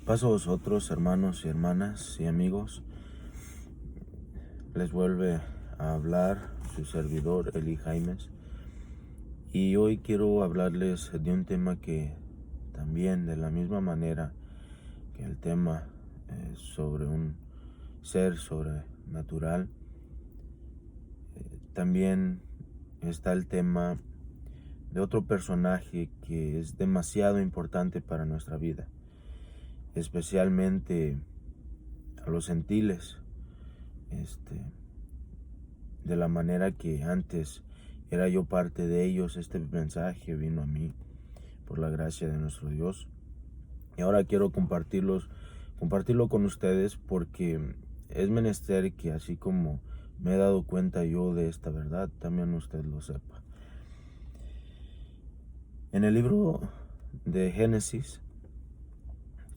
Paso a vosotros, hermanos y hermanas y amigos. Les vuelve a hablar su servidor, Eli Jaimes. Y hoy quiero hablarles de un tema que también, de la misma manera que el tema sobre un ser sobrenatural, también está el tema de otro personaje que es demasiado importante para nuestra vida, especialmente a los gentiles, de la manera que antes era yo parte de ellos. Este mensaje vino a mí por la gracia de nuestro Dios, y ahora quiero compartirlo con ustedes, porque es menester que, así como me he dado cuenta yo de esta verdad, también usted lo sepa. En el libro de Génesis,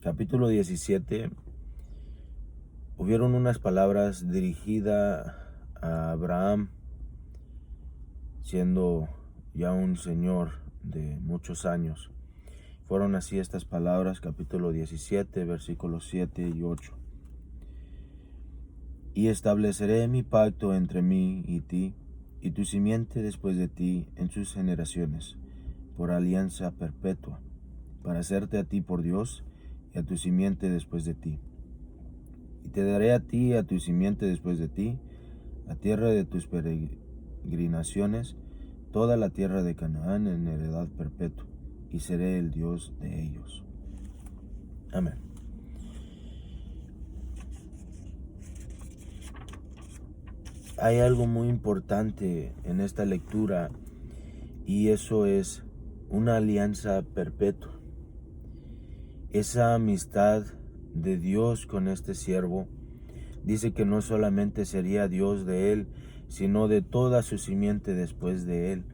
capítulo 17, hubieron unas palabras dirigidas a Abraham, siendo ya un señor de muchos años. Fueron así estas palabras, capítulo 17, versículos 7 y 8. Y estableceré mi pacto entre mí y ti, y tu simiente después de ti en sus generaciones, por alianza perpetua, para hacerte a ti por Dios, y a tu simiente después de ti. Y te daré a ti y a tu simiente después de ti, la tierra de tus peregrinaciones, toda la tierra de Canaán en heredad perpetua, y seré el Dios de ellos. Amén. Hay algo muy importante en esta lectura, y eso es una alianza perpetua. Esa amistad de Dios con este siervo dice que no solamente sería Dios de él, sino de toda su simiente después de él.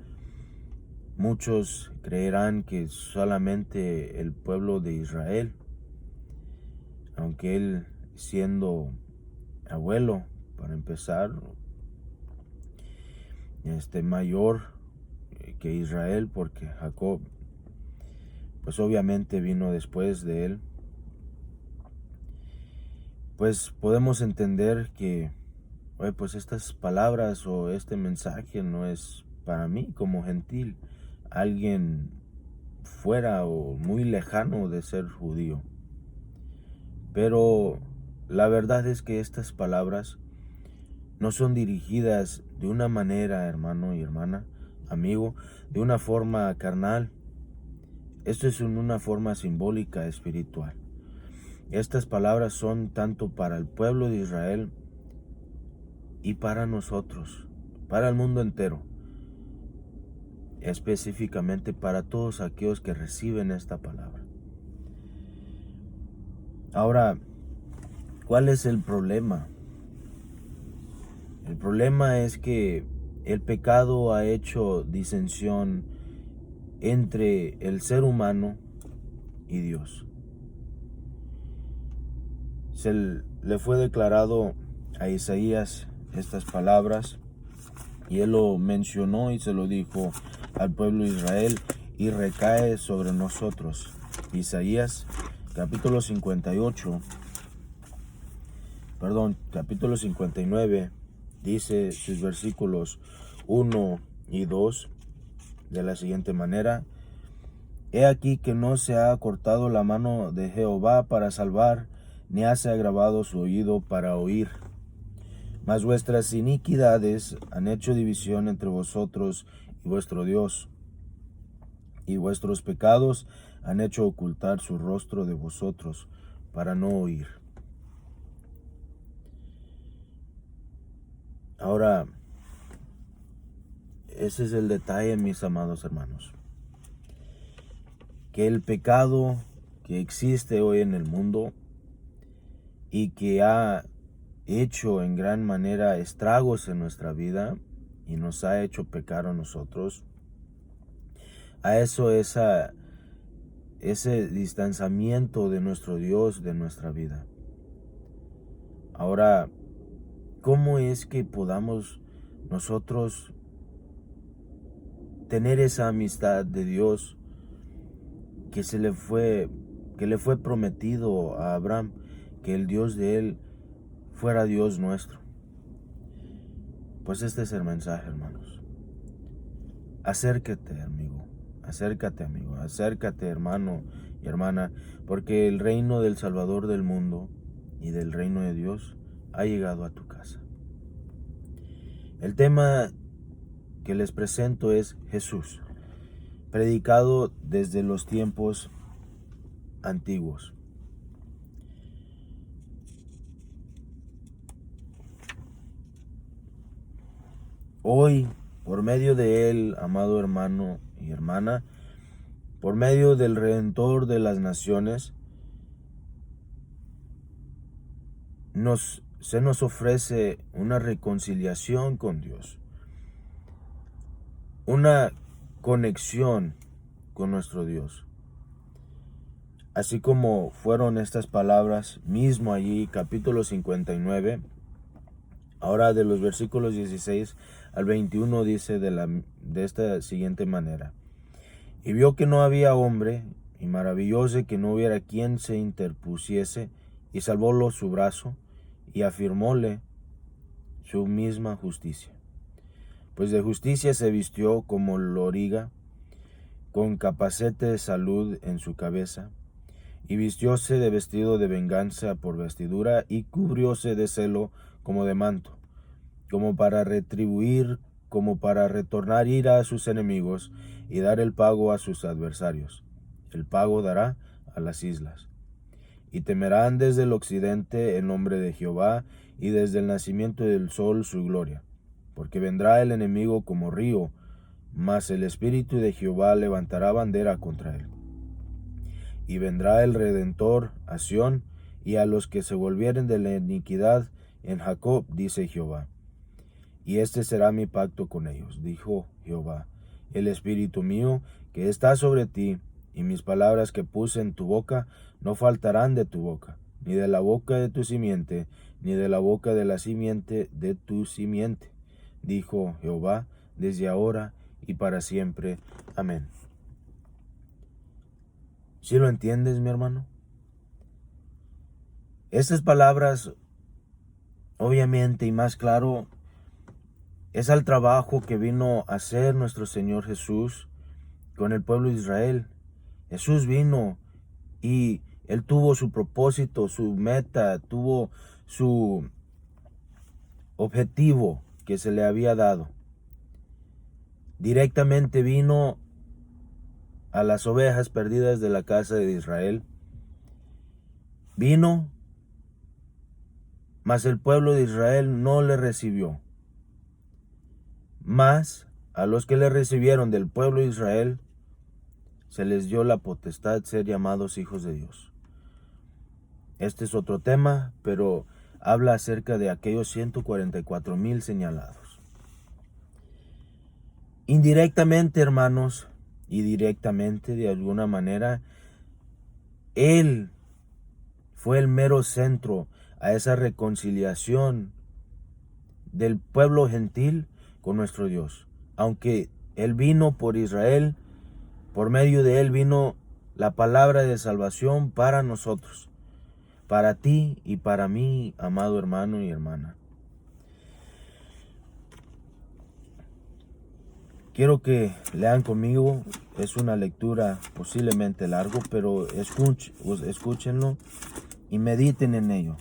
Muchos creerán que solamente el pueblo de Israel, aunque él, siendo abuelo, para empezar, mayor que Israel, porque Jacob pues obviamente vino después de él, pues podemos entender que pues estas palabras o este mensaje no es para mí como gentil, alguien fuera o muy lejano de ser judío. Pero la verdad es que estas palabras no son dirigidas de una manera, hermano y hermana, amigo, de una forma carnal. Esto es en una forma simbólica, espiritual. Estas palabras son tanto para el pueblo de Israel y para nosotros, para el mundo entero, específicamente para todos aquellos que reciben esta palabra. Ahora, ¿cuál es el problema? El problema es que el pecado ha hecho disensión entre el ser humano y Dios. Se le fue declarado a Isaías estas palabras, y él lo mencionó y se lo dijo al pueblo de Israel, y recae sobre nosotros. Isaías capítulo 59 dice sus versículos 1 y 2 de la siguiente manera: He aquí que no se ha cortado la mano de Jehová para salvar, ni se ha agravado su oído para oír. Mas vuestras iniquidades han hecho división entre vosotros y vuestro Dios, y vuestros pecados han hecho ocultar su rostro de vosotros para no oír. Ahora, ese es el detalle, mis amados hermanos, que el pecado que existe hoy en el mundo y que ha hecho en gran manera estragos en nuestra vida y nos ha hecho pecar a nosotros, a eso ese distanciamiento de nuestro Dios de nuestra vida. Ahora, ¿cómo es que podamos nosotros tener esa amistad de Dios que se le fue que le fue prometido a Abraham, que el Dios de él fuera Dios nuestro. Pues este es el mensaje, hermanos. Acércate, amigo, acércate, hermano y hermana, porque el reino del Salvador del mundo y del reino de Dios ha llegado a tu casa. El tema que les presento es Jesús, predicado desde los tiempos antiguos. Hoy, por medio de él, amado hermano y hermana, por medio del Redentor de las naciones, se nos ofrece una reconciliación con Dios, una conexión con nuestro Dios. Así como fueron estas palabras mismo allí, capítulo 59, ahora de los versículos 16 al 21 dice de esta siguiente manera: y vio que no había hombre, y maravillóse que no hubiera quien se interpusiese, y salvólo su brazo, y afirmóle su misma justicia. Pues de justicia se vistió como loriga, con capacete de salud en su cabeza, y vistióse de vestido de venganza por vestidura, y cubrióse de celo como de manto, como para retribuir, como para retornar ira a sus enemigos, y dar el pago a sus adversarios. El pago dará a las islas. Y temerán desde el occidente el nombre de Jehová, y desde el nacimiento del sol su gloria. Porque vendrá el enemigo como río, mas el Espíritu de Jehová levantará bandera contra él. Y vendrá el Redentor a Sión, y a los que se volvieren de la iniquidad en Jacob, dice Jehová. Y este será mi pacto con ellos, dijo Jehová: el Espíritu mío que está sobre ti, y mis palabras que puse en tu boca, no faltarán de tu boca, ni de la boca de tu simiente, ni de la boca de la simiente de tu simiente, dijo Jehová, desde ahora y para siempre. Amén. ¿Sí lo entiendes, mi hermano? Estas palabras, obviamente y más claro, es al trabajo que vino a hacer nuestro Señor Jesús con el pueblo de Israel. Jesús vino y Él tuvo su propósito, su meta, tuvo su objetivo que se le había dado. Directamente vino a las ovejas perdidas de la casa de Israel. Vino, mas el pueblo de Israel no le recibió. Mas a los que le recibieron del pueblo de Israel, se les dio la potestad de ser llamados hijos de Dios. Este es otro tema, pero habla acerca de aquellos 144,000 señalados. Indirectamente, hermanos, y directamente de alguna manera, Él fue el mero centro a esa reconciliación del pueblo gentil con nuestro Dios. Aunque Él vino por Israel, por medio de Él vino la palabra de salvación para nosotros, para ti y para mí, amado hermano y hermana. Quiero que lean conmigo. Es una lectura posiblemente largo, pero escúchenlo y mediten en ello.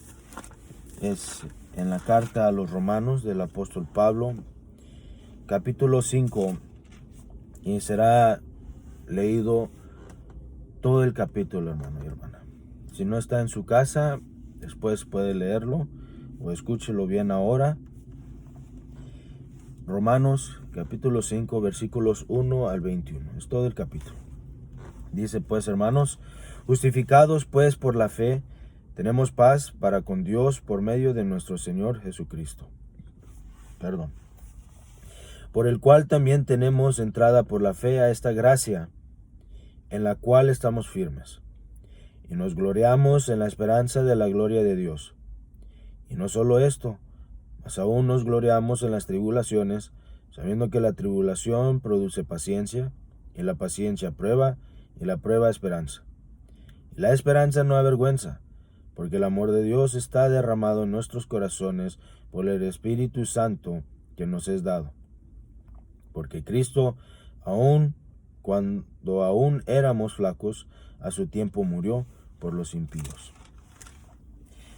Es en la carta a los Romanos del apóstol Pablo, capítulo 5, y será leído todo el capítulo, hermano y hermana. Si no está en su casa, después puede leerlo o escúchelo bien ahora. Romanos capítulo 5, versículos 1 al 21. Es todo el capítulo. Dice pues, hermanos, justificados pues por la fe, tenemos paz para con Dios por medio de nuestro Señor Jesucristo. Por el cual también tenemos entrada por la fe a esta gracia, en la cual estamos firmes, y nos gloriamos en la esperanza de la gloria de Dios. Y no solo esto, mas aún nos gloriamos en las tribulaciones, sabiendo que la tribulación produce paciencia, y la paciencia prueba, y la prueba esperanza. La esperanza no avergüenza, porque el amor de Dios está derramado en nuestros corazones por el Espíritu Santo que nos es dado. Porque Cristo, cuando aún éramos flacos, a su tiempo murió por los impíos.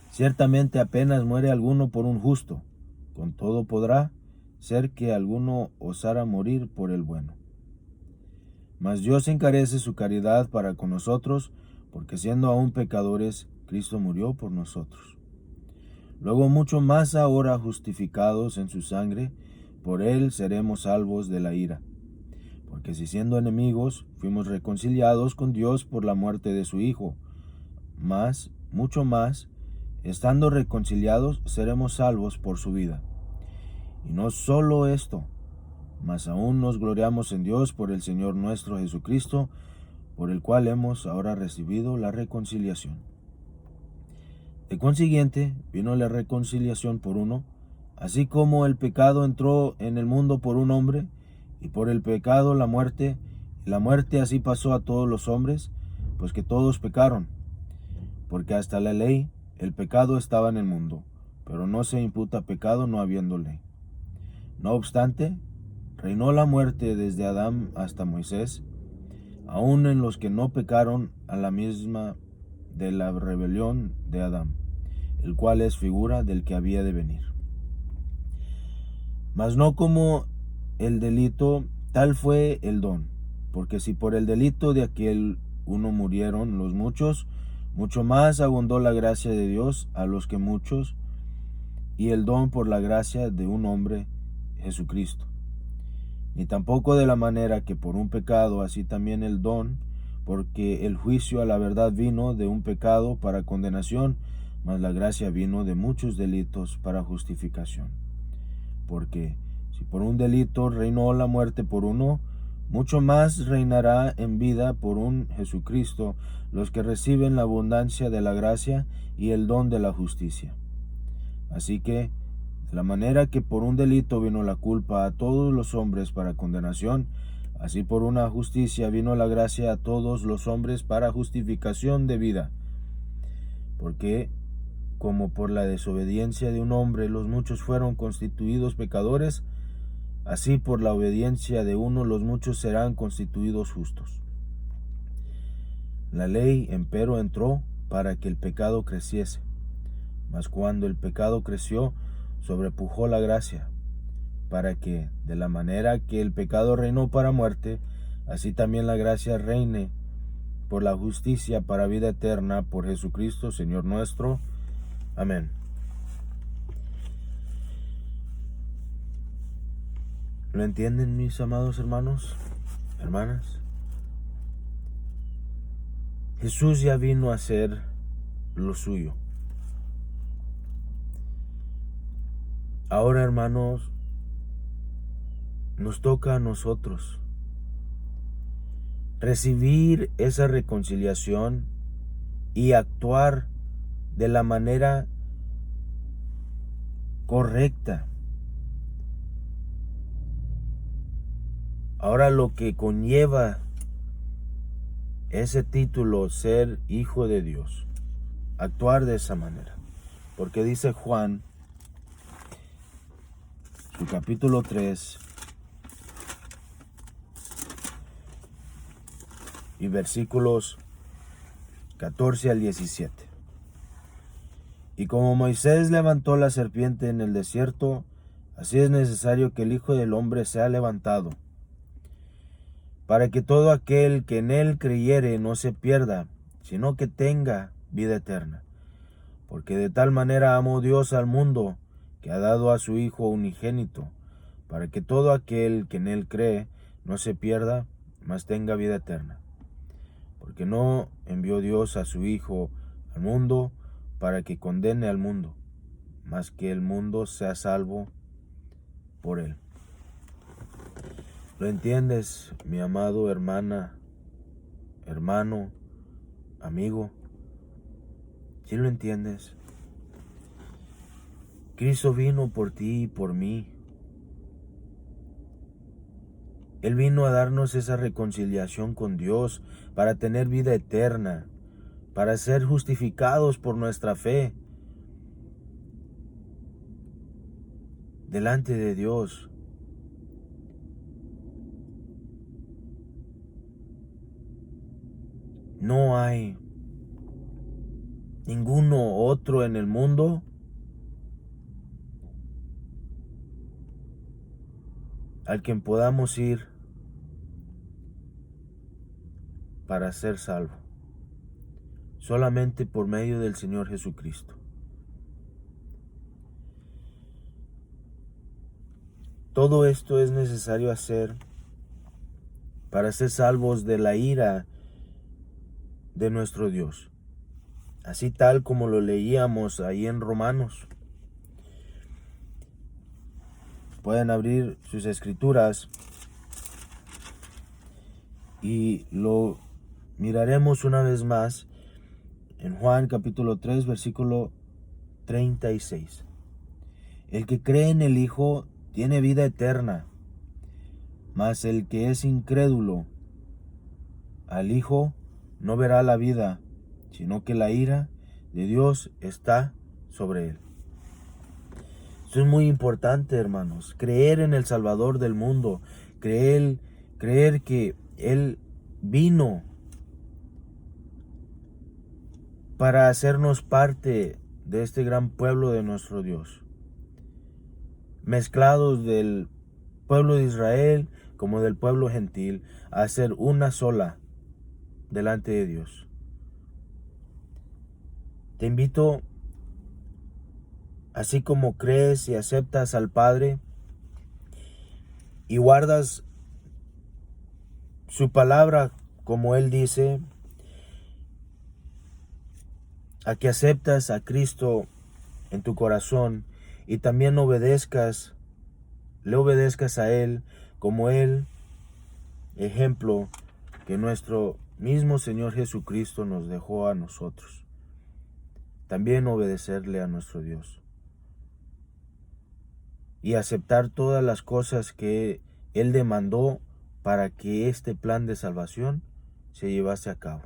Ciertamente apenas muere alguno por un justo, con todo podrá ser que alguno osara morir por el bueno. Mas Dios encarece su caridad para con nosotros, porque siendo aún pecadores, Cristo murió por nosotros. Luego mucho más ahora justificados en su sangre, por él seremos salvos de la ira. Porque si siendo enemigos, fuimos reconciliados con Dios por la muerte de su Hijo, mucho más, estando reconciliados, seremos salvos por su vida. Y no solo esto, mas aún nos gloriamos en Dios por el Señor nuestro Jesucristo, por el cual hemos ahora recibido la reconciliación. De consiguiente, vino la reconciliación por uno, así como el pecado entró en el mundo por un hombre, y por el pecado la muerte, y la muerte así pasó a todos los hombres, pues que todos pecaron. Porque hasta la ley, el pecado estaba en el mundo, pero no se imputa pecado no habiendo ley. No obstante, reinó la muerte desde Adán hasta Moisés, aun en los que no pecaron a la misma de la rebelión de Adán, el cual es figura del que había de venir. Mas no como el delito, tal fue el don, porque si por el delito de aquel uno murieron los muchos, mucho más abundó la gracia de Dios a los que muchos, y el don por la gracia de un hombre, Jesucristo. Ni tampoco de la manera que por un pecado, así también el don, porque el juicio a la verdad vino de un pecado para condenación, mas la gracia vino de muchos delitos para justificación. Porque si por un delito reinó la muerte por uno, mucho más reinará en vida por un Jesucristo los que reciben la abundancia de la gracia y el don de la justicia. Así que, de la manera que por un delito vino la culpa a todos los hombres para condenación, así por una justicia vino la gracia a todos los hombres para justificación de vida. Porque, como por la desobediencia de un hombre los muchos fueron constituidos pecadores, así por la obediencia de uno los muchos serán constituidos justos. La ley, empero, entró para que el pecado creciese. Mas cuando el pecado creció, sobrepujó la gracia, para que, de la manera que el pecado reinó para muerte, así también la gracia reine por la justicia para vida eterna por Jesucristo, Señor nuestro. Amén. ¿Lo entienden, mis amados hermanos, hermanas? Jesús ya vino a hacer lo suyo. Ahora, hermanos, nos toca a nosotros recibir esa reconciliación y actuar de la manera correcta. Ahora, lo que conlleva ese título, ser hijo de Dios, actuar de esa manera. Porque dice Juan, su capítulo 3, y versículos 14 al 17. Y como Moisés levantó la serpiente en el desierto, así es necesario que el Hijo del Hombre sea levantado, para que todo aquel que en él creyere no se pierda, sino que tenga vida eterna. Porque de tal manera amó Dios al mundo, que ha dado a su Hijo unigénito, para que todo aquel que en él cree no se pierda, mas tenga vida eterna. Porque no envió Dios a su Hijo al mundo para que condene al mundo, mas que el mundo sea salvo por él. ¿Lo entiendes, mi amado hermana, hermano, amigo? ¿Sí lo entiendes? Cristo vino por ti y por mí. Él vino a darnos esa reconciliación con Dios para tener vida eterna, para ser justificados por nuestra fe delante de Dios. No hay ninguno otro en el mundo al quien podamos ir para ser salvo, solamente por medio del Señor Jesucristo. Todo esto es necesario hacer para ser salvos de la ira de nuestro Dios, así tal como lo leíamos ahí en Romanos. Pueden abrir sus escrituras y lo miraremos una vez más en Juan capítulo 3, versículo 36. El que cree en el Hijo tiene vida eterna, mas el que es incrédulo al Hijo no verá la vida, sino que la ira de Dios está sobre él. Esto es muy importante, hermanos. Creer en el Salvador del mundo, creer que Él vino para hacernos parte de este gran pueblo de nuestro Dios, mezclados del pueblo de Israel como del pueblo gentil, a ser una sola delante de Dios. Te invito, así como crees y aceptas al Padre y guardas su palabra como Él dice, a que aceptas a Cristo en tu corazón y también le obedezcas a Él como Él, ejemplo que nuestro mismo Señor Jesucristo nos dejó a nosotros. También obedecerle a nuestro Dios y aceptar todas las cosas que Él demandó para que este plan de salvación se llevase a cabo.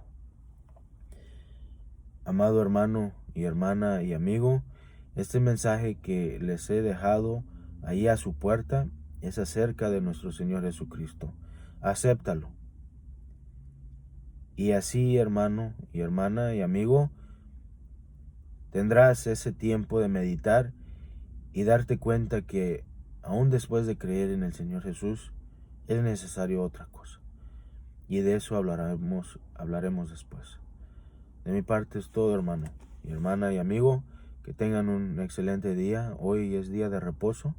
Amado hermano y hermana y amigo, este mensaje que les he dejado ahí a su puerta es acerca de nuestro Señor Jesucristo. Acéptalo. Y así, hermano y hermana y amigo, tendrás ese tiempo de meditar y darte cuenta que aún después de creer en el Señor Jesús, es necesario otra cosa. Y de eso hablaremos después. De mi parte es todo, hermano y hermana y amigo. Que tengan un excelente día. Hoy es día de reposo.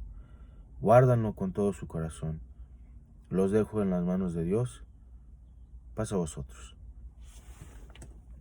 Guárdanlo con todo su corazón. Los dejo en las manos de Dios. Paz a vosotros.